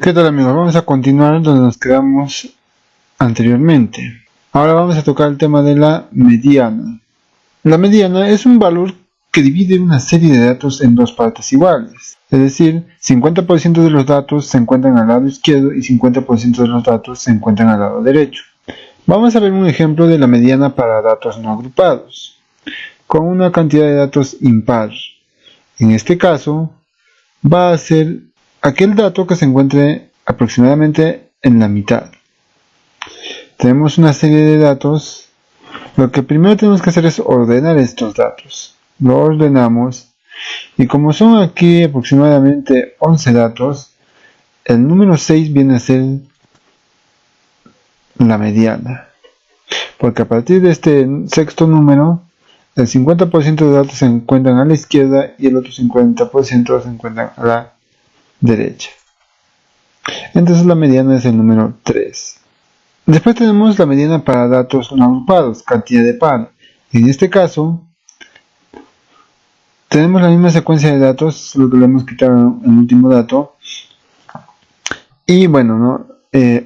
¿Qué tal, amigos? Vamos a continuar donde nos quedamos anteriormente. Ahora vamos a tocar el tema de la mediana. La mediana es un valor que divide una serie de datos en dos partes iguales. Es decir, 50% de los datos se encuentran al lado izquierdo y 50% de los datos se encuentran al lado derecho. Vamos a ver un ejemplo de la mediana para datos no agrupados, con una cantidad de datos impar. En este caso, va a ser aquel dato que se encuentre aproximadamente en la mitad. Tenemos una serie de datos. Lo que primero tenemos que hacer es ordenar estos datos. Lo ordenamos y como son aquí aproximadamente 11 datos, el número 6 viene a ser la mediana. Porque a partir de este sexto número, el 50% de datos se encuentran a la izquierda y el otro 50% se encuentran a la derecha. Entonces la mediana es el número 3. Después tenemos la mediana para datos no agrupados, cantidad de par. En este caso, tenemos la misma secuencia de datos, lo que le hemos quitado el último dato. Y bueno,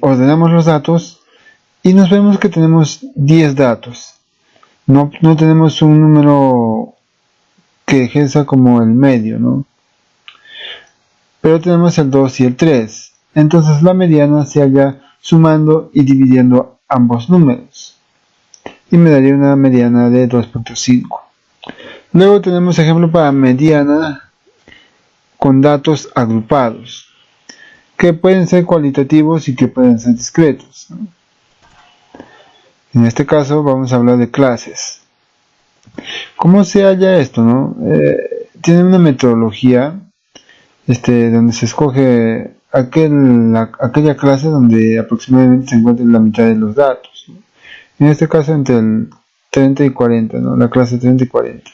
ordenamos los datos y nos vemos que tenemos 10 datos. No tenemos un número que ejerza como el medio, ¿no? Pero tenemos el 2 y el 3. Entonces la mediana se halla sumando y dividiendo ambos números. Y me daría una mediana de 2.5. Luego tenemos ejemplo para mediana con datos agrupados, que pueden ser cualitativos y que pueden ser discretos, ¿no? En este caso vamos a hablar de clases. ¿Cómo se halla esto, no? Tiene una metodología donde se escoge aquella clase donde aproximadamente se encuentra la mitad de los datos, ¿no? En este caso entre el 30 y 40, ¿no? La clase 30 y 40.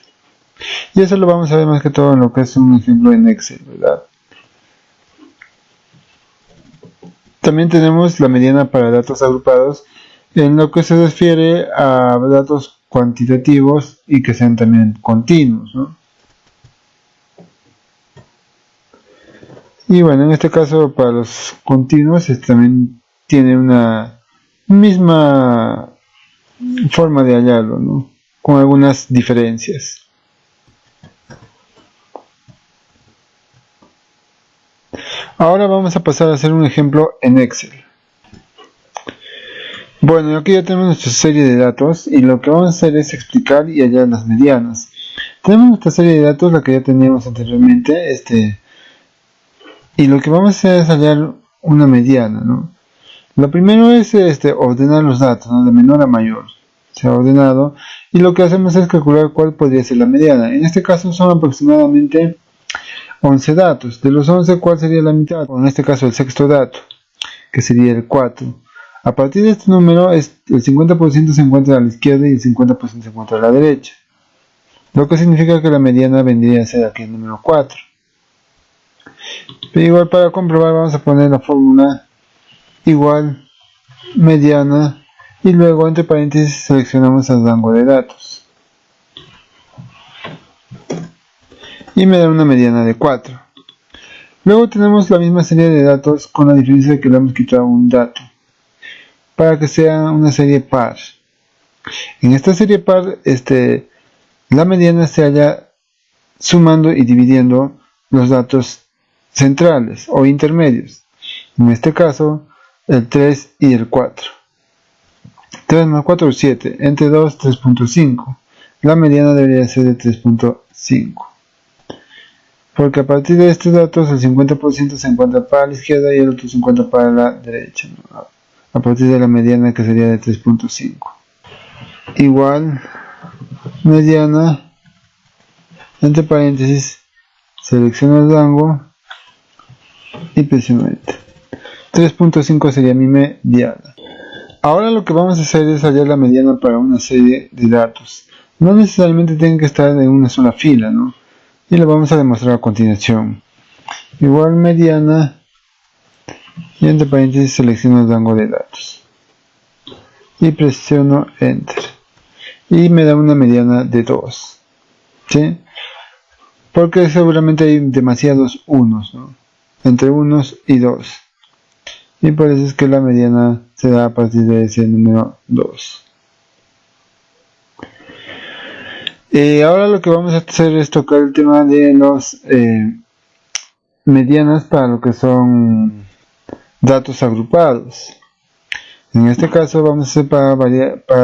Y eso lo vamos a ver más que todo en lo que es un ejemplo en Excel, ¿verdad? También tenemos la mediana para datos agrupados, en lo que se refiere a datos cuantitativos y que sean también continuos, ¿no? Y bueno, en este caso para los continuos también tiene una misma forma de hallarlo, ¿no? Con algunas diferencias. Ahora vamos a pasar a hacer un ejemplo en Excel. Bueno, aquí ya tenemos nuestra serie de datos y lo que vamos a hacer es explicar y hallar las medianas. Tenemos nuestra serie de datos, la que ya teníamos anteriormente, y lo que vamos a hacer es hallar una mediana, ¿no? Lo primero es ordenar los datos, ¿no? De menor a mayor. Se ha ordenado y lo que hacemos es calcular cuál podría ser la mediana. En este caso son aproximadamente 11 datos. De los 11, ¿cuál sería la mitad? En este caso el sexto dato, que sería el 4. A partir de este número, el 50% se encuentra a la izquierda y el 50% se encuentra a la derecha. Lo que significa que la mediana vendría a ser aquí el número 4. Pero igual para comprobar vamos a poner la fórmula igual mediana y luego entre paréntesis seleccionamos el rango de datos. Y me da una mediana de 4. Luego tenemos la misma serie de datos con la diferencia de que le hemos quitado un dato, para que sea una serie par. En esta serie par, la mediana se halla sumando y dividiendo los datos centrales o intermedios. En este caso, el 3 y el 4. 3 más 4 es 7. Entre 2, 3.5. La mediana debería ser de 3.5. Porque a partir de estos datos, el 50% se encuentra para la izquierda y el otro 50% para la derecha, ¿no? A partir de la mediana, que sería de 3.5. Igual mediana, entre paréntesis, selecciono el rango y presiono Enter. 3.5 sería mi mediana. Ahora lo que vamos a hacer es hallar la mediana para una serie de datos. No necesariamente tienen que estar en una sola fila, ¿no? Y lo vamos a demostrar a continuación. Igual mediana y entre paréntesis selecciono el rango de datos y presiono Enter y me da una mediana de 2, ¿sí? porque seguramente hay demasiados unos, ¿no? Entre unos y 2, y por eso es que la mediana se da a partir de ese número 2. Ahora lo que vamos a hacer es tocar el tema de los medianas para lo que son datos agrupados. En este caso vamos a hacer para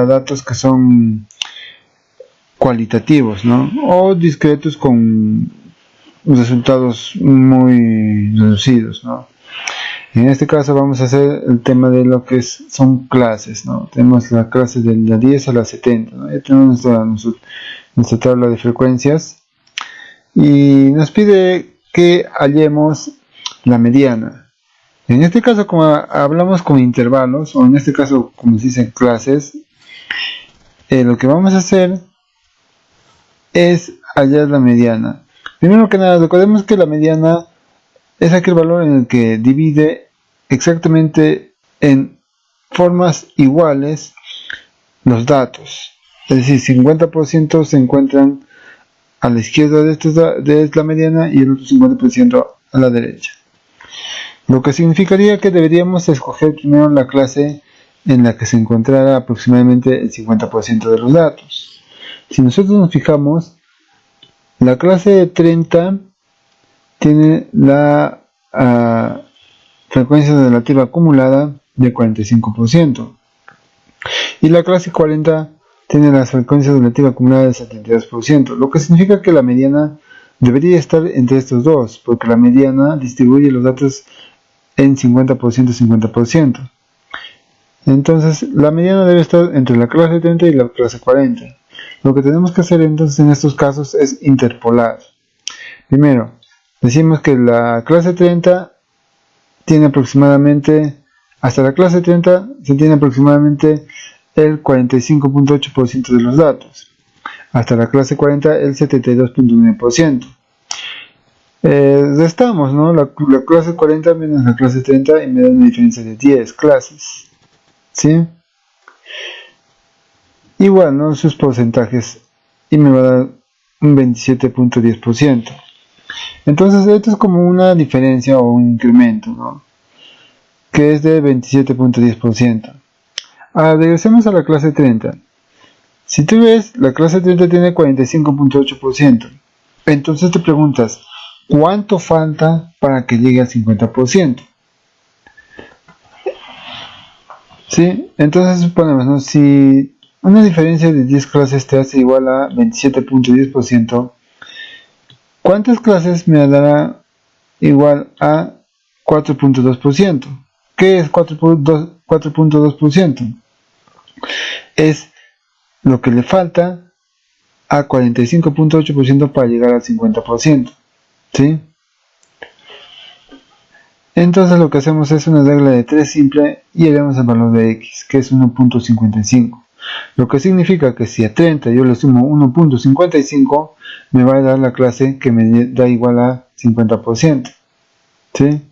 datos que son cualitativos, ¿no? O discretos con resultados muy reducidos, ¿no? En este caso vamos a hacer el tema de lo que son clases, ¿no? Tenemos la clase de la 10 a la 70, ¿no? Ya tenemos nuestra tabla de frecuencias y nos pide que hallemos la mediana. En este caso, como hablamos con intervalos, o en este caso como se dice clases, lo que vamos a hacer es hallar la mediana. Primero que nada, recordemos que la mediana es aquel valor en el que divide exactamente en formas iguales los datos. Es decir, 50% se encuentran a la izquierda de la mediana y el otro 50% a la derecha. Lo que significaría que deberíamos escoger primero la clase en la que se encontrara aproximadamente el 50% de los datos. Si nosotros nos fijamos, la clase de 30 tiene la frecuencia relativa acumulada de 45%. Y la clase 40 tiene la frecuencia relativa acumulada de 72%, lo que significa que la mediana debería estar entre estos dos, porque la mediana distribuye los datos en 50%, 50%. Entonces, la mediana debe estar entre la clase 30 y la clase 40. Lo que tenemos que hacer entonces en estos casos es interpolar. Primero, decimos que la clase 30 tiene aproximadamente, hasta la clase 30 se tiene aproximadamente el 45.8% de los datos. Hasta la clase 40 el 72.9%. Restamos, ¿no? La clase 40 menos la clase 30 y me da una diferencia de 10 clases, ¿sí? Igual, ¿no? Sus porcentajes y me va a dar un 27.10%. Entonces esto es como una diferencia o un incremento, ¿no? Que es de 27.10%. Ahora regresemos a la clase 30. Si tú ves, la clase 30 tiene 45.8%. Entonces te preguntas, ¿cuánto falta para que llegue al 50%? ¿Sí? Entonces suponemos, ¿no? Si una diferencia de 10 clases te hace igual a 27.10%, ¿cuántas clases me dará igual a 4.2%? ¿Qué es 4.2%? Es lo que le falta a 45.8% para llegar al 50%. ¿Sí? Entonces lo que hacemos es una regla de 3 simple y elevamos el valor de x, que es 1.55. Lo que significa que si a 30 yo le sumo 1.55, me va a dar la clase que me da igual a 50%. ¿Sí?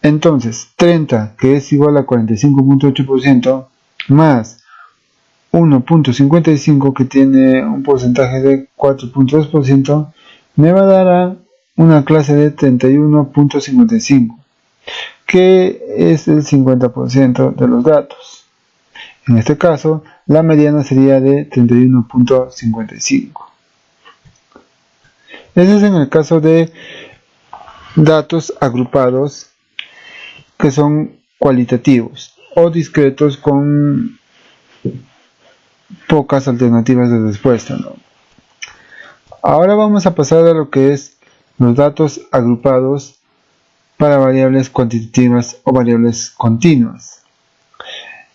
Entonces, 30, que es igual a 45.8%, más 1.55, que tiene un porcentaje de 4.2%, me va a dar a una clase de 31.55, que es el 50% de los datos. En este caso, la mediana sería de 31.55. Ese es en el caso de datos agrupados que son cualitativos o discretos con pocas alternativas de respuesta, ¿no? Ahora vamos a pasar a lo que es los datos agrupados para variables cuantitativas o variables continuas.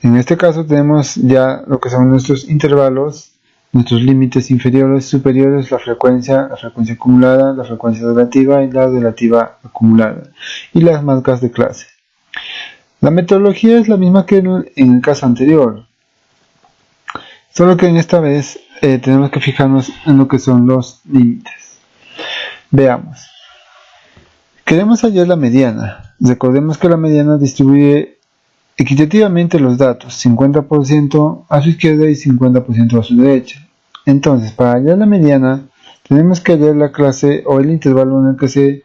En este caso tenemos ya lo que son nuestros intervalos, nuestros límites inferiores, superiores, la frecuencia acumulada, la frecuencia relativa y la relativa acumulada, y las marcas de clase. La metodología es la misma que en el caso anterior, solo que en esta vez tenemos que fijarnos en lo que son los límites. Veamos. Queremos hallar la mediana. Recordemos que la mediana distribuye equitativamente los datos, 50% a su izquierda y 50% a su derecha. Entonces, para hallar la mediana, tenemos que hallar la clase o el intervalo en el que se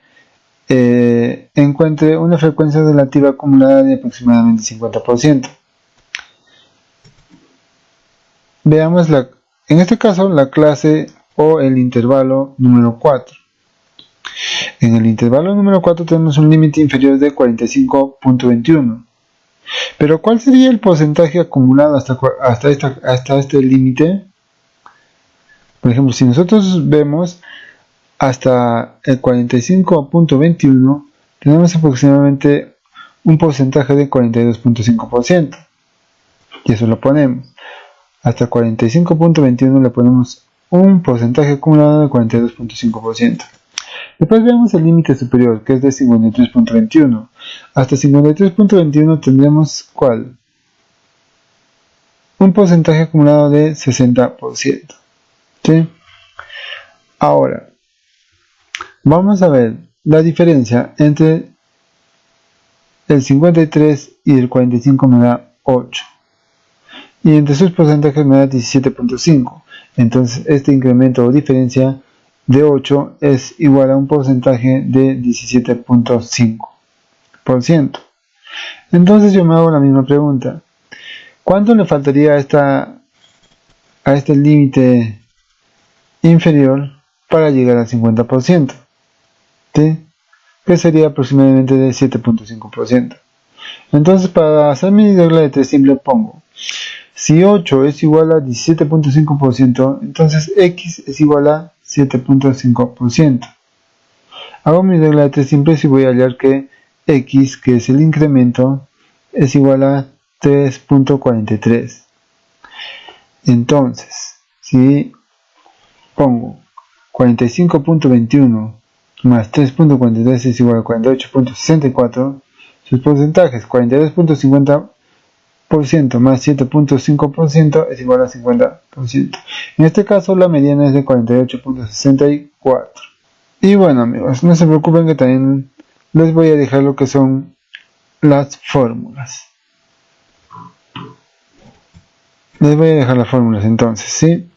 encuentre una frecuencia relativa acumulada de aproximadamente 50%. Veamos en este caso la clase o el intervalo número 4. En el intervalo número 4 tenemos un límite inferior de 45.21. Pero ¿cuál sería el porcentaje acumulado hasta este límite? Por ejemplo, si nosotros vemos hasta el 45.21, tenemos aproximadamente un porcentaje de 42.5%. Y eso lo ponemos. Hasta 45.21 le ponemos un porcentaje acumulado de 42.5%. Después vemos el límite superior, que es de 53.21. Hasta 53.21 tendremos ¿cuál? Un porcentaje acumulado de 60%. ¿Sí? Ahora, vamos a ver la diferencia entre el 53 y el 45 me da 8. Y entre sus porcentajes me da 17.5. Entonces este incremento o diferencia de 8 es igual a un porcentaje de 17.5%. Entonces yo me hago la misma pregunta. ¿Cuánto le faltaría a este límite inferior para llegar al 50%? ¿Sí? Que sería aproximadamente de 7.5%. Entonces para hacer mi regla de 3 simple pongo, si 8 es igual a 17.5%, entonces x es igual a 7.5%. Hago mi regla de 3 simples y voy a hallar que x, que es el incremento, es igual a 3.43. Entonces, si pongo 45.21 más 3.43 es igual a 48.64, sus porcentajes 42.50% más 7.5% es igual a 50%. En este caso la mediana es de 48.64. Y bueno amigos, no se preocupen que también les voy a dejar lo que son las fórmulas. Les voy a dejar las fórmulas entonces, ¿sí?